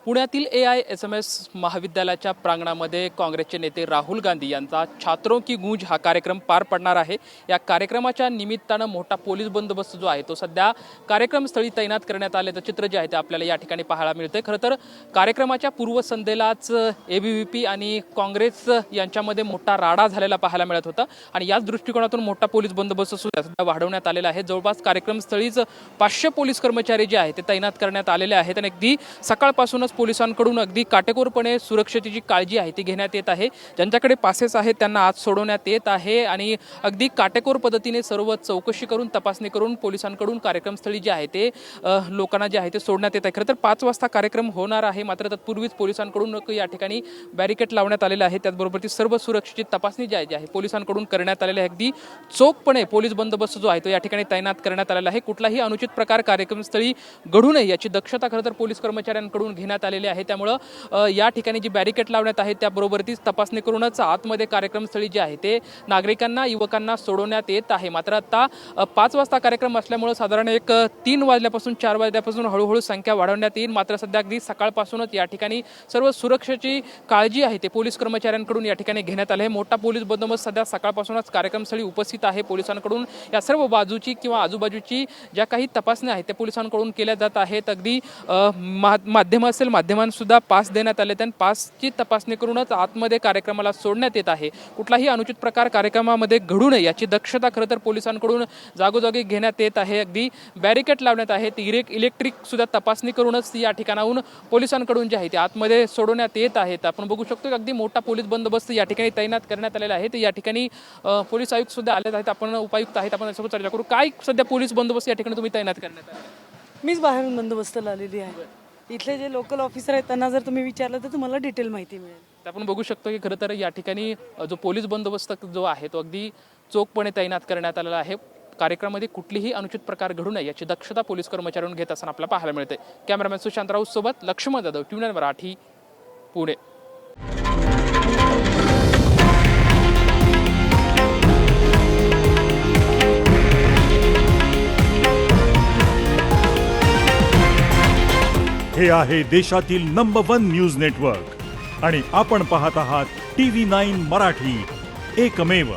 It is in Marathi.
पुण्यातील AISMS महाविद्यालयाच्या प्रांगणामध्ये काँग्रेसचे नेते राहुल गांधी यांचा छात्रों की गूंज हा कार्यक्रम पार पडणार आहे। या कार्यक्रमाच्या निमित्तानं मोठा पोलीस बंदोबस्त जो आहे तो सध्या कार्यक्रमस्थळी तैनात करण्यात आल्याचं चित्र जे आहे ते आपल्याला या ठिकाणी पाहायला मिळतंय। खरं तर कार्यक्रमाच्या पूर्वसंध्येलाच ABVP आणि काँग्रेस यांच्यामध्ये मोठा राडा झालेला पाहायला मिळत होता आणि याच दृष्टिकोनातून मोठा पोलीस बंदोबस्त सुद्धा वाढवण्यात आलेला आहे। जवळपास कार्यक्रमस्थळीच 500 पोलीस कर्मचारी जे आहेत ते तैनात करण्यात आलेले आहेत आणि अगदी सकाळपासूनच पोलिसांकडून अगदी काटेकोरपणे सुरक्षेची काळजी आहे ती घेण्यात येत आहे। ज्यांच्याकडे पासेस आहेत त्यांना आज सोडवण्यात येत आहे आणि अगदी काटेकोर पद्धतीने सर्व चौकशी करून तपासणी करून पोलिसांकडून कार्यक्रमस्थळी जे आहे ते लोकांना जे आहे ते सोडण्यात येत आहे। खरं तर 5 वाजता कार्यक्रम होणार आहे, मात्र तत्पूर्वीच पोलिसांकडून या ठिकाणी बॅरिकेड लावण्यात आलेले आहे। त्याचबरोबर ती सर्व सुरक्षेची तपासणी जी आहे पोलिसांकडून करण्यात आलेली आहे। अगदी चोखपणे पोलीस बंदोबस्त जो आहे तो या ठिकाणी तैनात करण्यात आलेला आहे। कुठलाही अनुचित प्रकार कार्यक्रमस्थळी घडू नये याची दक्षता खरं तर पोलीस कर्मचाऱ्यांकडून घेण्यात आलेली आहे। त्यामुळे या ठिकाणी जी बॅरिकेड लावण्यात आहे त्याबरोबर तीच तपासणी करूनच आतमध्ये कार्यक्रमस्थळी जे आहे ते नागरिकांना युवकांना सोडवण्यात येत आहे। मात्र आता 5 वाजता कार्यक्रम असल्यामुळे साधारण एक 3 वाजल्यापासून 4 वाजल्यापासून हळूहळू संख्या वाढवण्यात येईल। मात्र सध्या अगदी सकाळपासूनच या ठिकाणी सर्व सुरक्षेची काळजी आहे ते पोलीस कर्मचाऱ्यांकडून या ठिकाणी घेण्यात आले आहे। मोठा पोलीस बंदोबस्त सध्या सकाळपासूनच कार्यक्रमस्थळी उपस्थित आहे। पोलिसांकडून या सर्व बाजूची किंवा आजूबाजूची ज्या काही तपासण्या आहेत त्या पोलिसांकडून केल्या जात आहेत। अगदी माध्यम असेल माध्यमांसुद्धा पास देण्यात आले आणि पासची तपासणी करूनच आतमध्ये कार्यक्रमाला सोडण्यात येत आहे। कुठलाही अनुचित प्रकार कार्यक्रमामध्ये घडू नये याची दक्षता खरं तर पोलिसांकडून जागोजागी घेण्यात येत आहे। अगदी बॅरिकेड लावण्यात आहे, इलेक्ट्रिक सुद्धा तपासणी करूनच या ठिकाणाहून पोलिसांकडून जे आहे ते आतमध्ये सोडवण्यात येत आहेत। आपण बघू शकतो की अगदी मोठा पोलीस बंदोबस्त या ठिकाणी तैनात करण्यात आलेला आहे। या ठिकाणी पोलीस आयुक्त सुद्धा आले आहेत, आपण उपायुक्त आहेत, आपण यासोबत चर्चा करू। काय सध्या पोलीस बंदोबस्त या ठिकाणी तुम्ही तैनात करण्यात आले? मीच बाहेरून बंदोबस्त लावलेली आहे। इथले जे लोकल ऑफिसर आहेत त्यांना जर तुम्ही विचारलं तर तुम्हाला डिटेल माहिती मिळेल। आपण बघू शकतो की खरं तर या ठिकाणी जो पोलीस बंदोबस्त जो आहे तो अगदी चोखपणे तैनात करण्यात आलेला आहे। कार्यक्रमामध्ये कुठलीही अनुचित प्रकार घडू नये याची दक्षता पोलीस कर्मचाऱ्यांकडून घेत असताना आपल्याला पाहायला मिळते। कॅमेरामॅन सुशांत राऊत सोबत लक्ष्मण जाधव, ट्यून मराठी, पुणे। हे आहे देशातील नंबर 1 न्यूज नेटवर्क आणि आपण पाहत आहात TV9 मराठी, एकमेव।